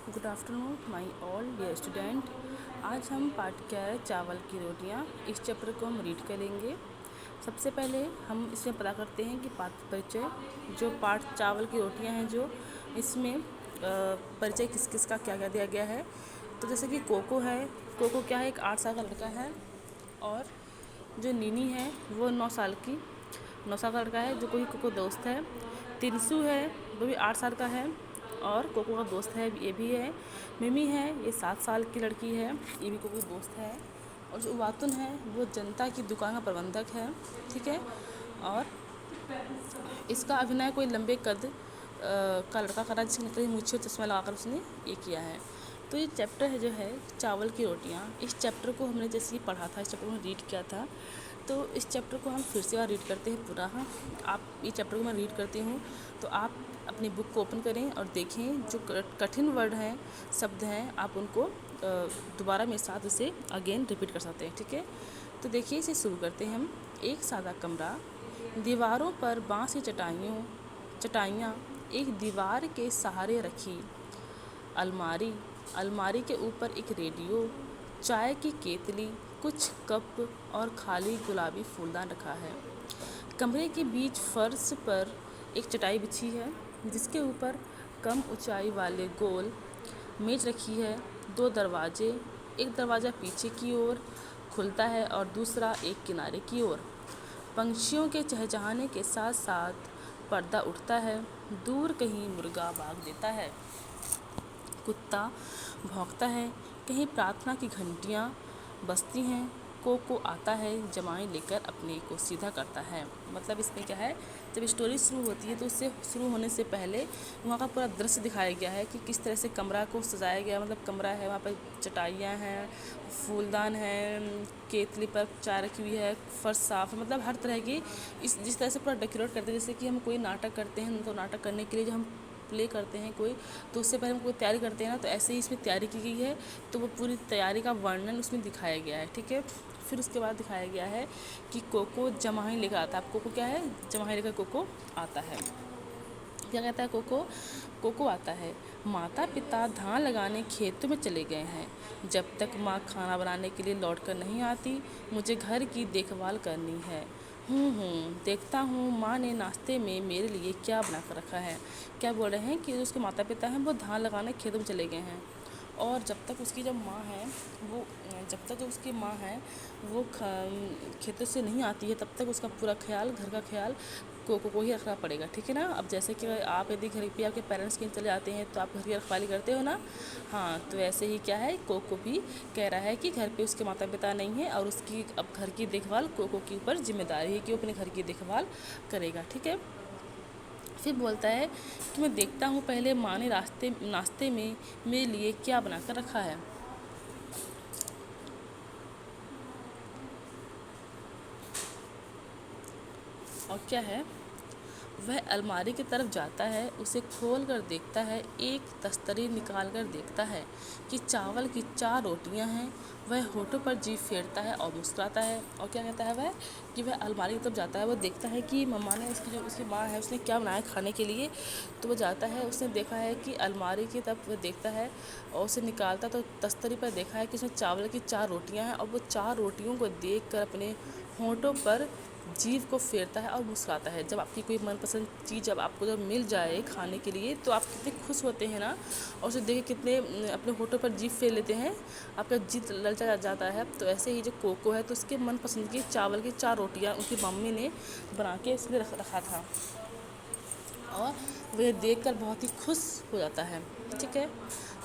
Good afternoon my all dear student. आज हम पाठ क्या है चावल की रोटियाँ, इस चैप्टर को हम रीड करेंगे। सबसे पहले हम इसमें पता करते हैं कि पाठ परिचय, जो पाठ चावल की रोटियाँ हैं, जो इसमें परिचय किस किस का क्या क्या दिया गया है। तो जैसे कि कोको है, कोको क्या है, एक 8 साल का लड़का है। और जो नीनी है वो 9 साल का लड़का है, जो कोई कोको दोस्त है। तिनसु है, वो भी 8 साल का है और कोको का दोस्त है, ये भी है। मिमी है, ये 7 साल की लड़की है, ये भी कोको की दोस्त है। और जो उबातुन है वो जनता की दुकान का प्रबंधक है, ठीक है। और इसका अभिनय कोई लंबे कद का लड़का करा, जिसकी नकली मूछें और चश्मा लगाकर उसने ये किया है। तो ये चैप्टर है जो है चावल की रोटियाँ, इस चैप्टर को हमने जैसे कि पढ़ा था, इस चैप्टर को रीड किया था, तो इस चैप्टर को हम फिर से रीड करते हैं पूरा। हाँ, आप इस चैप्टर को मैं रीड करती हूँ, तो आप अपनी बुक को ओपन करें और देखें जो कठिन वर्ड हैं, शब्द हैं, आप उनको दोबारा मेरे साथ उसे अगेन रिपीट कर सकते हैं, ठीक है। तो देखिए, इसे शुरू करते हैं हम। एक सादा कमरा, दीवारों पर बाँस की चटाइयाँ एक दीवार के सहारे रखी, अलमारी, अलमारी के ऊपर एक रेडियो, चाय की केतली, कुछ कप और खाली गुलाबी फूलदान रखा है। कमरे के बीच फर्श पर एक चटाई बिछी है, जिसके ऊपर कम ऊंचाई वाले गोल मेज रखी है। 2 दरवाजे, एक दरवाज़ा पीछे की ओर खुलता है और दूसरा एक किनारे की ओर। पंछियों के चहचहाने के साथ साथ पर्दा उठता है। दूर कहीं मुर्गा भाग देता है, कुत्ता भौंकता है, कहीं प्रार्थना की घंटियाँ बजती हैं। कोको आता है, जमाई लेकर अपने को सीधा करता है। मतलब इसमें क्या है, जब स्टोरी शुरू होती है तो उससे शुरू होने से पहले वहाँ का पूरा दृश्य दिखाया गया है कि किस तरह से कमरा को सजाया गया। मतलब कमरा है, वहाँ पर चटाइयाँ हैं, फूलदान है, केतली पर चाय रखी हुई है, फर्श साफ है। मतलब हर तरह की जिस तरह से पूरा डेकोरेट करते हैं, जैसे कि हम कोई नाटक करते हैं, तो नाटक करने के लिए जो हम प्ले करते हैं कोई, तो उससे पहले हम कोई तैयारी करते हैं ना, तो ऐसे ही इसमें तैयारी की गई है। तो वो पूरी तैयारी का वर्णन उसमें दिखाया गया है, ठीक है। फिर उसके बाद दिखाया गया है कि कोको जमाई लेकर आता है। अब कोको क्या है, जमाई लेकर कोको आता है। क्या कहता है कोको, कोको आता है, माता पिता धान लगाने खेतों में चले गए हैं। जब तक माँ खाना बनाने के लिए लौट कर नहीं आती, मुझे घर की देखभाल करनी है। देखता हूँ माँ ने नाश्ते में मेरे लिए क्या बना कर रखा है। क्या बोल रहे हैं कि जो उसके माता पिता हैं वो धान लगाने खेतों में चले गए हैं, और जब तक उसकी जब माँ है वो जब तक जो उसकी माँ है वो खेतों से नहीं आती है, तब तक उसका पूरा ख्याल, घर का ख्याल कोको को ही रखना पड़ेगा, ठीक है ना। अब जैसे कि आप यदि घर पे आपके पेरेंट्स कहीं चले जाते हैं तो आप घर की रखवाली करते हो ना, हाँ, तो ऐसे ही क्या है, कोको भी कह रहा है कि घर पे उसके माता पिता नहीं है और उसकी अब घर की देखभाल कोको के ऊपर जिम्मेदारी है कि वो अपने घर की देखभाल करेगा, ठीक है। फिर बोलता है कि मैं देखता हूँ पहले माँ ने नाश्ते में मेरे लिए क्या बना कर रखा है। और क्या है, वह अलमारी की तरफ जाता है, उसे खोल कर देखता है, एक तस्तरी निकाल कर देखता है कि चावल की 4 रोटियां हैं। वह होठों पर जीभ फेरता है और मुस्कुराता है। और क्या कहता है वह, कि वह अलमारी की तरफ जाता है, वो देखता है कि मम्मा ने, उसकी माँ है, उसने क्या बनाया खाने के लिए। तो वो जाता है, उसने देखा है कि अलमारी की तरफ वह देखता है और उसे निकालता तो तस्तरी पर देखा है कि उसमें चावल की 4 रोटियाँ हैं, और वो 4 रोटियों को देख कर अपने होठों पर जीभ को फेरता है और मुस्कुराता है। जब आपकी कोई मनपसंद चीज़ जब आपको जब मिल जाए खाने के लिए, तो आप कितने खुश होते हैं ना, और उसे देख के कितने अपने होठों पर जीभ फेर लेते हैं, आपका जीभ ललचा जाता है। तो ऐसे ही जो कोको है, तो उसके मनपसंद की चावल की 4 रोटियाँ उसकी मम्मी ने बना के इसलिए रखा था, और वह देख कर बहुत ही खुश हो जाता है, ठीक है।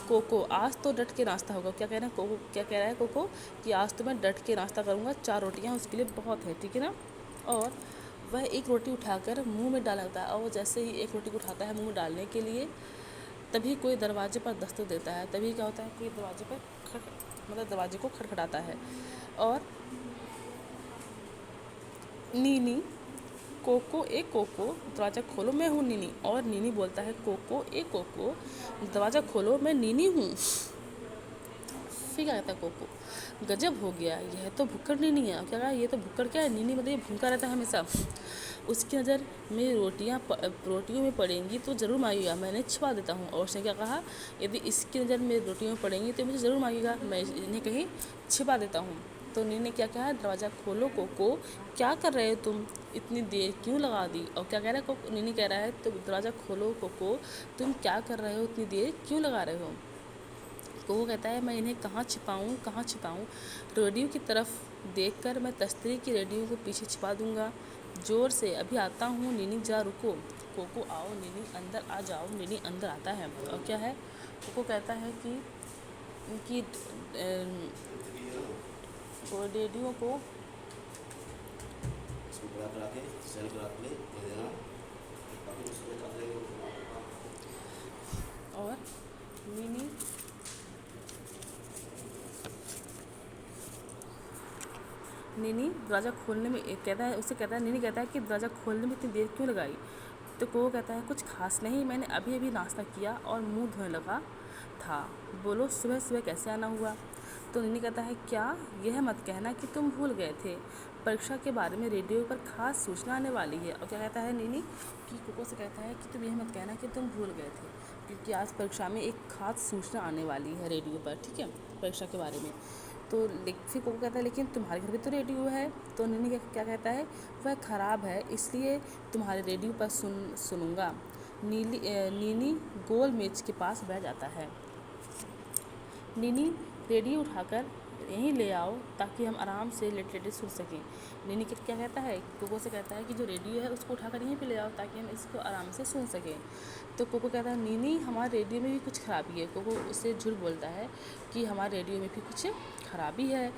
कोको, आज तो डट के नाश्ता होगा। क्या कह रहे हैं कोको, क्या कह रहा है कोको, कि आज तो मैं डट के नाश्ता करूँगा, 4 रोटियाँ उसके लिए बहुत है, ठीक है ना। और वह एक रोटी उठाकर मुंह में डाल लेता है, और वो जैसे ही एक रोटी को उठाता है मुंह में डालने के लिए, तभी कोई दरवाजे पर दस्तक देता है। तभी क्या होता है, कोई दरवाजे पर मतलब दरवाजे को खटखटाता है। और नीनी, कोको ए कोको, दरवाज़ा खोलो, मैं हूँ नीनी। और नीनी बोलता है, कोको ए कोको, दरवाज़ा खोलो, मैं नीनी हूँ। फिर क्या कहता है कोको, गजब हो गया, यह तो भुक्कड़ नीनी है। क्या कहा, ये तो भुक्कड़ क्या है, नीनी मतलब ये भूखा रहता है हमेशा। उसकी नज़र में रोटियों में पड़ेंगी तो ज़रूर मांगेगा, मैं इन्हें छिपा देता हूँ। और उसने क्या कहा, यदि इसकी नज़र में रोटियों में पड़ेंगी तो मुझे ज़रूर मांगेगा, मैं इन्हें कहीं छिपा देता हूँ। तो नीनी ने क्या कहा, दरवाज़ा खोलो कोको, क्या कर रहे हो तुम, इतनी देर क्यों लगा दी। और क्या कह रहा है कोको, नीनी कह रहा है, तो दरवाज़ा खोलो कोको, तुम क्या कर रहे हो, इतनी देर क्यों लगा रहे हो। कोको कहता है, मैं इन्हें कहाँ छिपाऊँ, कहाँ छिपाऊँ, रेडियो की तरफ देखकर मैं तस्तरी की रेडियो को पीछे छिपा दूंगा, ज़ोर से, अभी आता हूँ नीनी, जा रुको। कोको, आओ नीनी, अंदर आ जाओ। नीनी अंदर आता है और क्या है, कोको कहता है कि रेडियो को और नीनी दरवाज़ा खोलने में कहता है, उससे कहता है, नीनी कहता है कि दरवाज़ा खोलने में इतनी देर क्यों लगाई। तो कोको कहता है, कुछ खास नहीं, मैंने अभी अभी नाश्ता किया और मुंह धोने लगा था, बोलो सुबह सुबह कैसे आना हुआ। तो नीनी कहता है, क्या यह मत कहना कि तुम भूल गए थे, परीक्षा के बारे में रेडियो पर खास सूचना आने वाली है। और क्या कहता है नीनी, कि कोको से कहता है कि तुम यह मत कहना कि तुम भूल गए थे, क्योंकि आज परीक्षा में एक खास सूचना आने वाली है रेडियो पर, ठीक है, परीक्षा के बारे में। तो फिर कोको कहता है, लेकिन तुम्हारे घर पे तो रेडियो है। तो नीनी क्या कहता है, वह ख़राब है, इसलिए तुम्हारे रेडियो पर सुनूंगा। नीनी गोल मेज के पास बैठ जाता है। नीनी, रेडियो उठाकर यहीं ले आओ ताकि हम आराम से लेटे लेटे सुन सकें। नीनी क्या कहता है, कोको से कहता है कि जो रेडियो है उसको उठाकर यहीं पे ले आओ ताकि हम इसको आराम से सुन सकें। तो कोको कहता है, नीनी हमारे रेडियो में भी कुछ ख़राबी है। कोको उससे झूठ बोलता है कि हमारे रेडियो में भी कुछ ख़राबी है।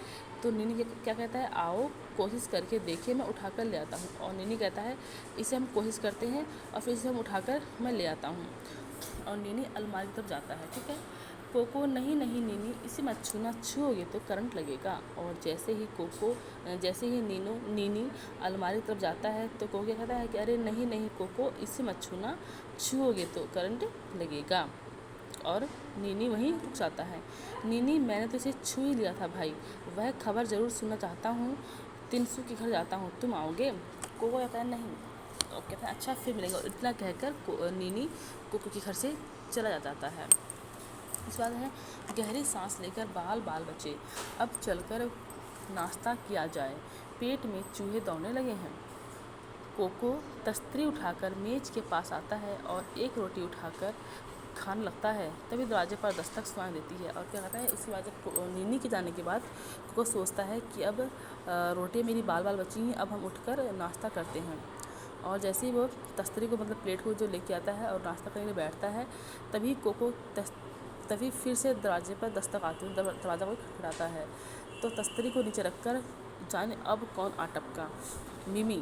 तो नीनी क्या कहता है, आओ कोशिश करके देखिए, मैं उठाकर ले आता हूँ। और नीनी कहता है, इसे हम कोशिश करते हैं और फिर इसे हम उठाकर मैं ले आता हूँ। और नीनी अलमारी की तरफ जाता है, ठीक है। कोको, नहीं नहीं नीनी, इसे मत छूना, छूओगे तो करंट लगेगा। और जैसे ही नीनी अलमारी की तरफ जाता है तो कोको क्या कहता है कि अरे नहीं नहीं कोको, इसे मत छूना, छूओगे तो करंट लगेगा। और नीनी वहीं रुक जाता है। नीनी, मैंने तो इसे छू ही लिया था भाई, वह खबर ज़रूर सुनना चाहता हूँ, तिनसु के घर जाता हूँ, तुम आओगे। कोको कहता है नहीं। और कहता है, अच्छा फिर मिलेगा। इतना कहकर नीनी कोको के घर से चला जाता है। इस बात है, गहरी सांस लेकर बाल बचे, अब चलकर नाश्ता किया जाए, पेट में चूहे दौड़ने लगे हैं। कोको तस्तरी उठाकर मेज के पास आता है और एक रोटी उठाकर खाने लगता है। तभी दरवाजे पर दस्तक सुनाई देती है। और क्या कहता है, इसके बाद जब नीनी के जाने के बाद कोको सोचता है कि अब रोटी मेरी बाल बची हैं, अब हम उठकर नाश्ता करते हैं। और जैसे ही वो तस्तरी को मतलब प्लेट को जो लेके आता है और नाश्ता करने बैठता है, तभी फिर से दरवाजे पर दस्तक आती है, दरवाज़ा कोई खटखटाता है। तो तस्तरी को नीचे रखकर जाने अब कौन आ टपका। मिमी,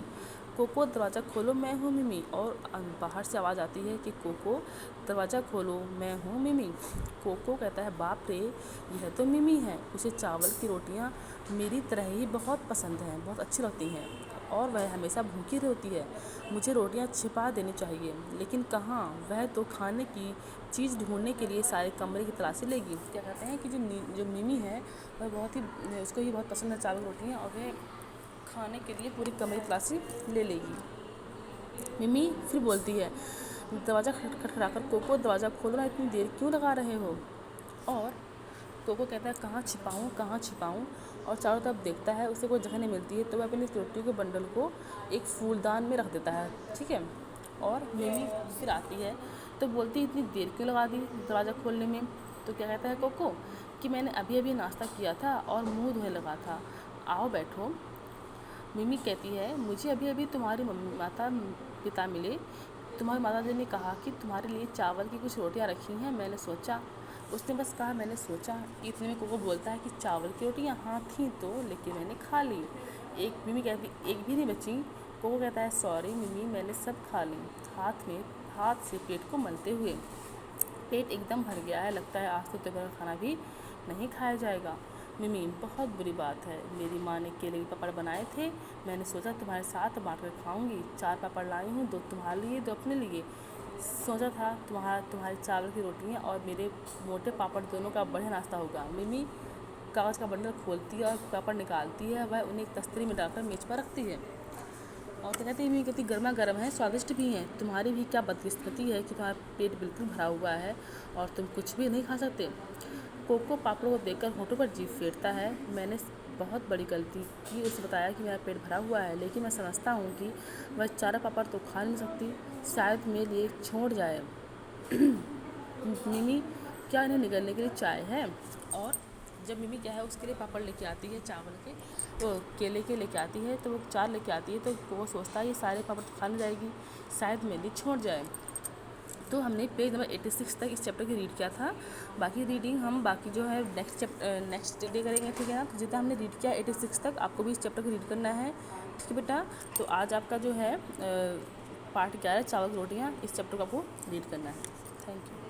कोको दरवाज़ा खोलो, मैं हूँ मिमी। और बाहर से आवाज़ आती है कि कोको दरवाज़ा खोलो, मैं हूँ मिमी। कोको कहता है, बाप रे, यह तो मिमी है, उसे चावल की रोटियाँ मेरी तरह ही बहुत पसंद हैं, बहुत अच्छी लगती हैं और वह हमेशा भूखी रहती है। मुझे रोटियां छिपा देनी चाहिए, लेकिन कहाँ, वह तो खाने की चीज़ ढूंढने के लिए सारे कमरे की तलाशी लेगी। क्या कहते हैं कि जो मिमी है वह उसको ही बहुत पसंद है चावल रोटियाँ, और वह खाने के लिए पूरी कमरे की तलाशी ले लेगी। मिमी फिर बोलती है, दरवाज़ा खटखटाकर, कोको दरवाज़ा खोलना, इतनी देर क्यों लगा रहे हो। और कोको कहता है, कहाँ छिपाऊँ। और चारों तरफ देखता है, उसे कोई जगह नहीं मिलती है। तो वह अपनी रोटी के बंडल को एक फूलदान में रख देता है, ठीक है। और मिमी फिर आती है तो बोलती है, इतनी देर क्यों लगा दी दरवाज़ा खोलने में। तो क्या कहता है कोको, कि मैंने अभी अभी नाश्ता किया था और मुंह धोने लगा था, आओ बैठो। मिमी कहती है, मुझे अभी अभी तुम्हारी माता पिता मिले, तुम्हारी माता जी ने कहा कि तुम्हारे लिए चावल की कुछ रोटियां रखी हैं, मैंने सोचा, उसने बस कहा मैंने सोचा। इतने में कोको बोलता है कि चावल की रोटियां हाँ थी तो, लेकिन मैंने खा ली। मिमी कहती, एक भी नहीं बची। कोको कहता है, सॉरी मिमी, मैंने सब खा ली, हाथ से पेट को मलते हुए। पेट एकदम भर गया है, लगता है आज तो दोपहर खाना भी नहीं खाया जाएगा। मिमी, बहुत बुरी बात है, मेरी माँ ने केले के पापड़ बनाए थे, मैंने सोचा तुम्हारे साथ बांट कर खाऊंगी, 4 पापड़ लाई हूँ, 2 तुम्हारे लिए 2 अपने लिए। सोचा था तुम्हारी चावल की रोटियाँ और मेरे मोटे पापड़ दोनों का बढ़िया नाश्ता होगा। मिमी कागज़ का बंडल खोलती है और पेपर निकालती है, वह उन्हें एक तस्तरी में डालकर मेज पर रखती है और तो कहती है कहती गर्मा गर्म है, स्वादिष्ट भी हैं। तुम्हारी भी क्या बदकिस्मती है कि तुम्हारा पेट बिल्कुल भरा हुआ है और तुम कुछ भी नहीं खा सकते। कोको पापड़ों को देखकर होठों पर जीभ फेरता है। मैंने बहुत बड़ी गलती की, उसे बताया कि मेरा पेट भरा हुआ है, लेकिन मैं समझता हूँ कि वह 4 पापड़ तो खा नहीं सकती, शायद मेरे लिए छोड़ जाए। मिमी, क्या इन्हें निगलने के लिए चाय है? और जब मिमी क्या है उसके लिए पापड़ लेके आती है चावल के, तो केले के लेके आती है, तो वो 4 लेके आती है, तो वो सोचता है ये सारे पापड़ तो खा नहीं जाएगी, शायद मेरे लिए छोड़ जाए। तो हमने पेज नंबर 86 तक इस चैप्टर की रीड किया था। बाकी रीडिंग हम बाकी जो है नेक्स्ट डे करेंगे, ठीक है ना। तो जितना हमने रीड किया 86 तक, आपको भी इस चैप्टर को रीड करना है, ठीक है बेटा। तो आज आपका जो है पार्ट 11 चावल की रोटियाँ, इस चैप्टर को आपको रीड करना है। Thank you.